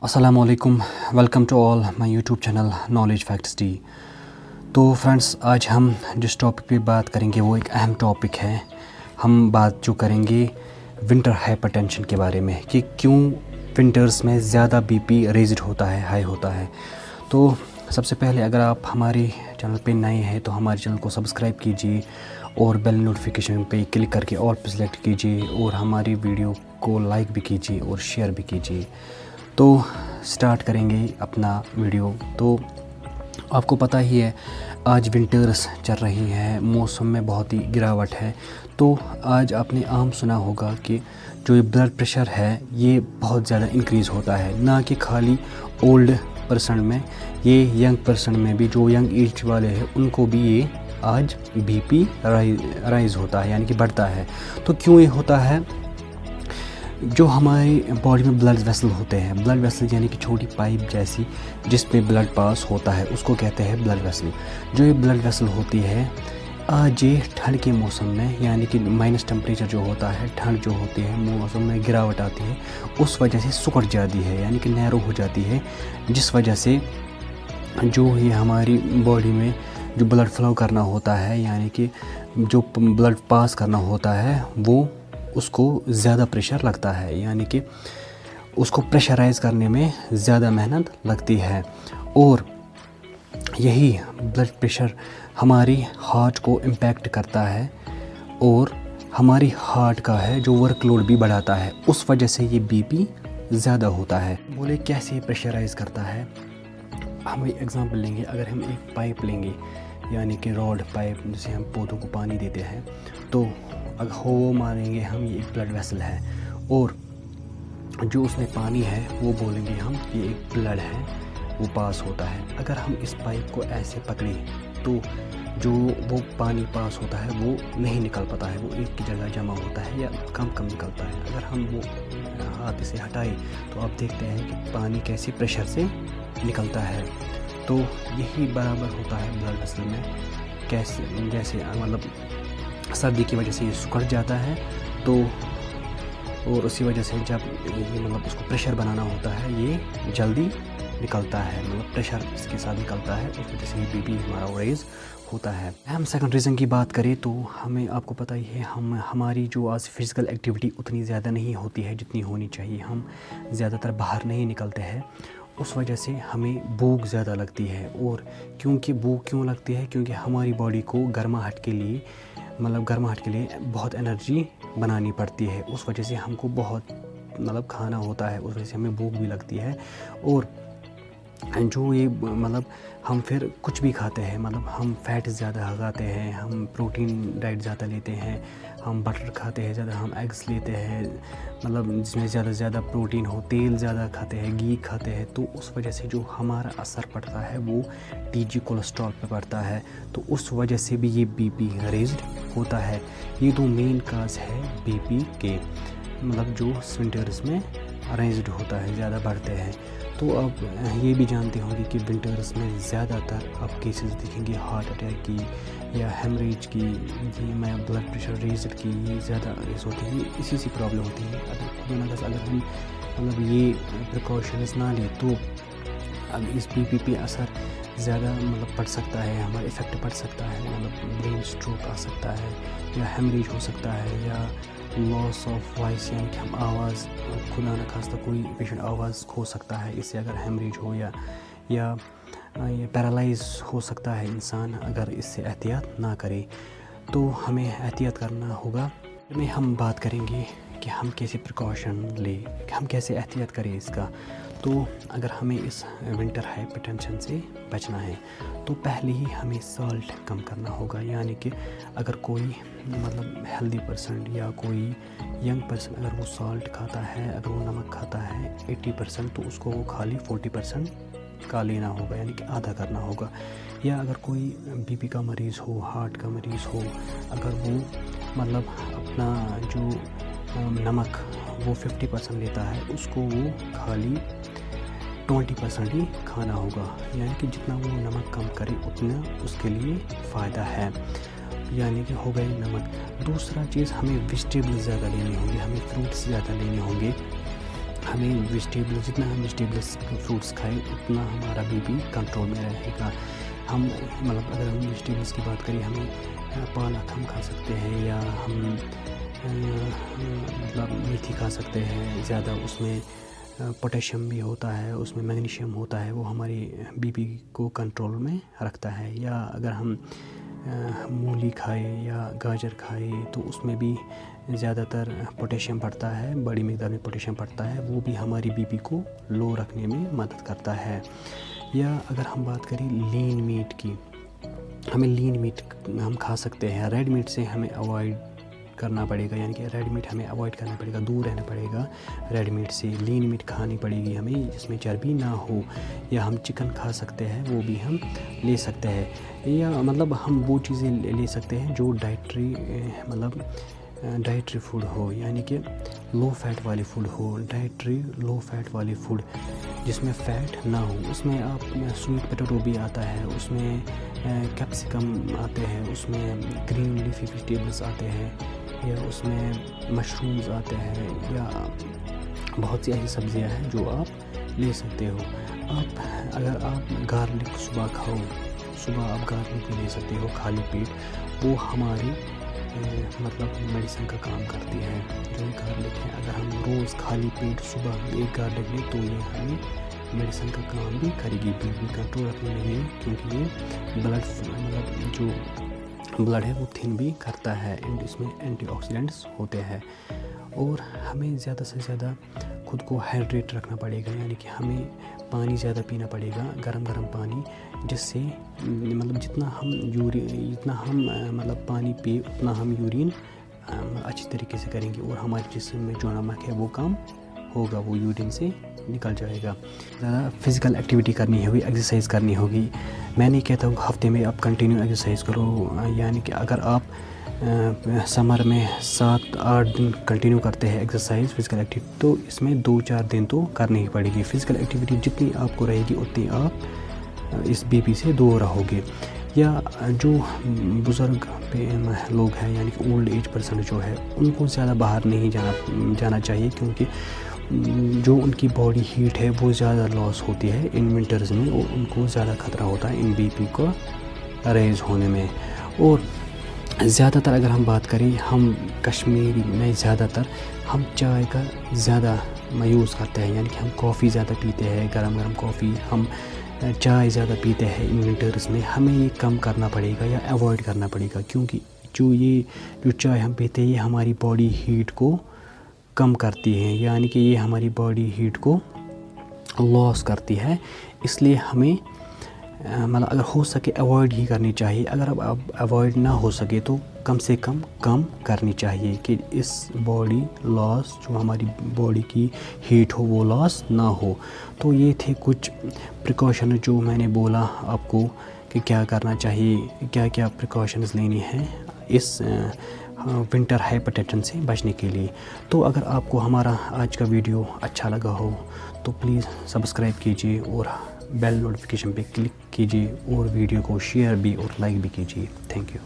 अस्सलाम वालेकुम, welcome to all my YouTube channel knowledge facts D. तो फ्रेंड्स, आज हम जिस टॉपिक पे बात करेंगे वो एक अहम टॉपिक है। हम बात जो करेंगे विंटर हाइपरटेंशन के बारे में कि क्यों विंटर्स में ज़्यादा बीपी रेज़ड होता है, हाई होता है। तो सबसे पहले अगर आप हमारे चैनल पे नए हैं तो हमारे चैनल को सब्सक्राइब कीजिए और बेल नोटिफिकेशन पे क्लिक करके ऑल पे सेलेक्ट कीजिए और हमारी वीडियो को लाइक भी कीजिए और शेयर भी कीजिए। तो स्टार्ट करेंगे अपना वीडियो। तो आपको पता ही है आज विंटर्स चल रही है, मौसम में बहुत ही गिरावट है। तो आज आपने आम सुना होगा कि जो ये ब्लड प्रेशर है ये बहुत ज़्यादा इंक्रीज़ होता है, ना कि खाली ओल्ड पर्सन में, ये यंग पर्सन में भी, जो यंग एज वाले हैं उनको भी ये आज बीपी राइज़ होता है, यानी कि बढ़ता है। तो क्यों ये होता है? जो हमारी बॉडी में ब्लड वेसल होते हैं, ब्लड वेसल यानी कि छोटी पाइप जैसी जिस पे ब्लड पास होता है उसको कहते हैं ब्लड वेसल। जो ये ब्लड वेसल होती है आज ये ठंड के मौसम में, यानी कि माइनस टेम्परेचर जो होता है, ठंड जो होती है, मौसम में गिरावट आती है, उस वजह से सिकुड़ जाती है, यानी कि नैरो हो जाती है, जिस वजह से जो ये हमारी बॉडी में जो ब्लड फ्लो करना होता है, यानी कि जो ब्लड पास करना होता है, वो उसको ज़्यादा प्रेशर लगता है, यानी कि उसको प्रेशराइज़ करने में ज़्यादा मेहनत लगती है। और यही ब्लड प्रेशर हमारी हार्ट को इम्पैक्ट करता है और हमारी हार्ट का है जो वर्कलोड भी बढ़ाता है, उस वजह से ये बीपी ज़्यादा होता है। बोले कैसे प्रेशराइज़ करता है? हम एक एग्ज़ाम्पल लेंगे। अगर हम एक पाइप लेंगे, यानी कि रॉड पाइप जिसे हम पौधों को पानी देते हैं, तो अगर वो मानेंगे हम ये एक ब्लड वेसल है और जो उसमें पानी है वो बोलेंगे हम ये एक ब्लड है, वो पास होता है। अगर हम इस पाइप को ऐसे पकड़े तो जो वो पानी पास होता है वो नहीं निकल पाता है, वो एक की जगह जमा होता है या कम निकलता है। अगर हम वो हाथ से हटाए तो आप देखते हैं कि पानी कैसे प्रेशर से निकलता है। तो यही बराबर होता है ब्लड वेसल में। कैसे? जैसे मतलब सर्दी की वजह से ये सिकुड़ जाता है, तो और उसी वजह से जब ये मतलब उसको प्रेशर बनाना होता है ये जल्दी निकलता है, मतलब प्रेशर इसके साथ निकलता है, उस वजह से ये बीपी हमारा रेज होता है। हम सेकंड रीज़न की बात करें तो हमें, आपको पता ही है, हमारी जो आज फिज़िकल एक्टिविटी उतनी ज़्यादा नहीं होती है जितनी होनी चाहिए। हम ज़्यादातर बाहर नहीं निकलते हैं, उस वजह से हमें भूख ज़्यादा लगती है। और क्योंकि भूख क्यों लगती है? क्योंकि हमारी बॉडी को गर्माहट के लिए बहुत एनर्जी बनानी पड़ती है, उस वजह से हमको बहुत मतलब खाना होता है, उस वजह से हमें भूख भी लगती है। और जो ये मतलब हम फिर कुछ भी खाते हैं, मतलब हम फैट ज़्यादा खाते हैं, हम प्रोटीन डाइट ज़्यादा लेते हैं, हम बटर खाते हैं ज़्यादा, हम एग्स लेते हैं मतलब जिसमें ज़्यादा प्रोटीन हो, तेल ज़्यादा खाते हैं, घी खाते हैं, तो उस वजह से जो हमारा असर पड़ता है वो टीजी कोलेस्ट्रॉल पे पड़ता है, तो उस वजह से भी ये बीपी रेज़ड होता है। ये दो मेन काज है बीपी के, मतलब जो विंटर्स में रेज़ड होता है, ज़्यादा बढ़ते हैं। तो आप ये भी जानते होंगे कि विंटर्स में ज़्यादातर आप केसेस देखेंगे हार्ट अटैक की या हेमरेज की, जी मैं ब्लड प्रेशर रेज़ड की, ये ज़्यादा रेज होती है, इसी सी प्रॉब्लम होती है। अगर हम मतलब ये प्रिकॉशंस ना लें तो अब इस बीपी पे असर ज़्यादा मतलब पड़ सकता है, हमारा इफ़ेक्ट पड़ सकता है, मतलब ब्रेन स्ट्रोक आ सकता है या हेमरेज हो सकता है या लॉस ऑफ वॉइस, यानी कि हम आवाज़, खुदा न खास्ता कोई पेशेंट आवाज़ खो सकता है इससे अगर हेमरेज हो, या ये पैरालाइज हो सकता है इंसान अगर इससे एहतियात ना करे। तो हमें एहतियात करना होगा। में हम बात करेंगे कि हम कैसे प्रिकॉशन लें, कि हम कैसे एहतियात करें इसका। तो अगर हमें इस विंटर हाइपरटेंशन से बचना है तो पहले ही हमें सॉल्ट कम करना होगा, यानी कि अगर कोई मतलब हेल्दी पर्सन या कोई यंग पर्सन अगर वो सॉल्ट खाता है, अगर वो नमक खाता है 80%, तो उसको वो खाली 40% का लेना होगा, यानी कि आधा करना होगा। या अगर कोई बीपी का मरीज़ हो, हार्ट का मरीज़ हो, अगर वो मतलब अपना जो नमक वो 50% लेता है, उसको वो खाली 20% ही खाना होगा, यानी कि जितना वो नमक कम करे उतना उसके लिए फ़ायदा है, यानी कि हो गई नमक। दूसरा चीज़, हमें वेजिटेबल्स ज़्यादा लेने होंगे, हमें फ्रूट्स ज़्यादा लेने होंगे, ہمیں ویجیٹیبل جتنا ہم ویجیٹیبلس فروٹس کھائیں اتنا ہمارا بی پی کنٹرول میں رہے گا. ہم مطلب اگر ہم ویجیٹیبلس کی بات کریں ہمیں پالک ہم کھا سکتے ہیں یا ہم مطلب میتھی کھا سکتے ہیں زیادہ. اس میں پوٹیشیم بھی ہوتا ہے, اس میں میگنیشیم ہوتا ہے, وہ ہماری بی پی کو کنٹرول میں رکھتا ہے. یا اگر ہم مولی کھائے یا گاجر کھائے تو اس میں بھی زیادہ تر پوٹیشیم پڑتا ہے, بڑی مقدار میں پوٹیشیم پڑتا ہے, وہ بھی ہماری بی پی کو لو رکھنے میں مدد کرتا ہے. یا اگر ہم بات کریں لین میٹ کی, ہمیں لین میٹ ہم کھا سکتے ہیں. ریڈ میٹ سے ہمیں اوائڈ کرنا پڑے گا, یعنی کہ ریڈ میٹ ہمیں اوائڈ کرنا پڑے گا, دور رہنا پڑے گا ریڈ میٹ سے. لین میٹ کھانی پڑے گی ہمیں جس میں چربی نہ ہو. یا ہم چکن کھا سکتے ہیں, وہ بھی ہم لے سکتے ہیں. یا مطلب ہم وہ چیزیں لے سکتے ہیں جو ڈائٹری فوڈ ہو, یعنی کہ لو فیٹ والی فوڈ ہو. ڈائٹری لو فیٹ والی فوڈ جس میں فیٹ نہ ہو. اس میں آپ سویٹ پوٹیٹو بھی آتا ہے, اس میں کیپسیکم آتے ہیں, اس میں گرین لیفی ویجیٹیبلس آتے ہیں, یا اس میں مشرومز آتے ہیں, یا بہت سی ایسی سبزیاں ہیں جو آپ لے سکتے ہو. اگر آپ گارلک صبح کھاؤ, صبح آپ گارلک بھی لے سکتے ہو خالی پیٹ. وہ ہماری مطلب میڈیسن کا کام کرتی ہے جو گارلک ہے. اگر ہم روز خالی پیٹ صبح ایک گارلک لیں تو یہ ہمیں میڈیسن کا کام بھی کرے گی, بی پی کنٹرول رکھنے میں یہ, کیونکہ یہ مطلب جو بلڈ ہے وہ تھن بھی کرتا ہے, اس میں اینٹی آکسیڈنٹس ہوتے ہیں. اور ہمیں زیادہ سے زیادہ خود کو ہائیڈریٹ رکھنا پڑے گا, یعنی کہ ہمیں پانی زیادہ پینا پڑے گا, گرم پانی, جس سے مطلب جتنا ہم مطلب پانی پی اتنا ہم یورین اچھی طریقے سے کریں گے, اور ہمارے جسم میں جو نمک ہے وہ کم ہوگا, وہ یورین سے نکل جائے گا. زیادہ فزیکل ایکٹیویٹی کرنی ہوگی, ایکسرسائز کرنی ہوگی. میں نہیں کہتا ہوں ہفتے میں آپ کنٹینیو ایکسرسائز کرو, یعنی کہ اگر آپ سمر میں 7-8 دن کنٹینیو کرتے ہیں ایکسرسائز فزیکل ایکٹیویٹی, تو اس میں 2-4 دن تو کرنی ہی پڑے گی. فزیکل ایکٹیویٹی جتنی آپ کو رہے گی اتنی آپ اس بی پی سے دور رہو گے. یا جو بزرگ لوگ ہیں, یعنی کہ اولڈ ایج پرسن جو ہے, ان کو زیادہ باہر نہیں جانا چاہیے, کیونکہ جو ان کی باڈی ہیٹ ہے وہ زیادہ لاس ہوتی ہے ان ونٹرز میں, اور ان کو زیادہ خطرہ ہوتا ہے ان بی پی کو ریز ہونے میں. اور زیادہ تر اگر ہم بات کریں, ہم کشمیری میں زیادہ تر ہم چائے کا زیادہ یوز کرتے ہیں, یعنی کہ ہم کافی زیادہ پیتے ہیں, گرم کافی, ہم چائے زیادہ پیتے ہیں ان ونٹرز میں. ہمیں یہ کم کرنا پڑے گا یا ایوائڈ کرنا پڑے گا, کیونکہ جو چائے ہم پیتے ہیں یہ ہماری باڈی ہیٹ کو کم کرتی ہے, یعنی کہ یہ ہماری باڈی ہیٹ کو لاس کرتی ہے. اس لیے ہمیں مطلب اگر ہو سکے ایوائڈ ہی کرنی چاہیے. اگر اب ایوائڈ نہ ہو سکے تو کم سے کم کرنی چاہیے, کہ اس باڈی لاس جو ہماری باڈی کی ہیٹ ہو وہ لاس نہ ہو. تو یہ تھے کچھ پریکاشن جو میں نے بولا آپ کو کہ کیا کرنا چاہیے, کیا پریکاشنز لینی ہیں اس ونٹر ہائپرٹینشن سے بچنے کے لیے. تو اگر آپ کو ہمارا آج کا ویڈیو اچھا لگا ہو تو پلیز سبسکرائب کیجیے اور بیل نوٹیفیکیشن پہ کلک کیجیے, اور ویڈیو کو شیئر بھی اور لائک بھی کیجیے. Thank you.